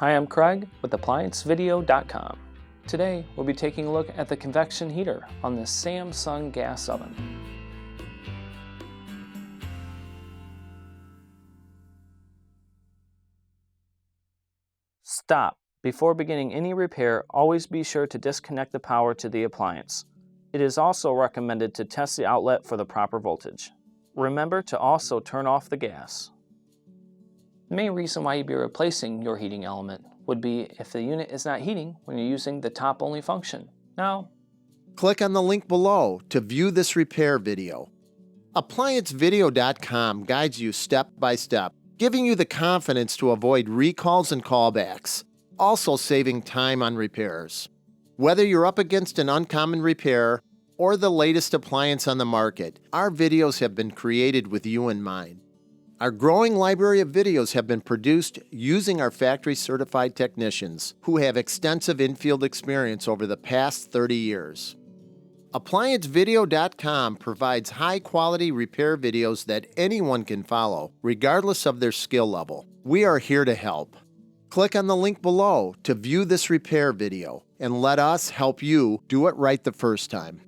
Hi, I'm Craig with ApplianceVideo.com. Today, we'll be taking a look at the convection heater on this Samsung gas oven. Stop. Before beginning any repair, always be sure to disconnect the power to the appliance. It is also recommended to test the outlet for the proper voltage. Remember to also turn off the gas. The main reason why you'd be replacing your heating element would be if the unit is not heating when you're using the top-only function. Now, click on the link below to view this repair video. ApplianceVideo.com guides you step by step, giving you the confidence to avoid recalls and callbacks, also saving time on repairs. Whether you're up against an uncommon repair or the latest appliance on the market, our videos have been created with you in mind. Our growing library of videos have been produced using our factory-certified technicians who have extensive infield experience over the past 30 years. ApplianceVideo.com provides high-quality repair videos that anyone can follow, regardless of their skill level. We are here to help. Click on the link below to view this repair video and let us help you do it right the first time.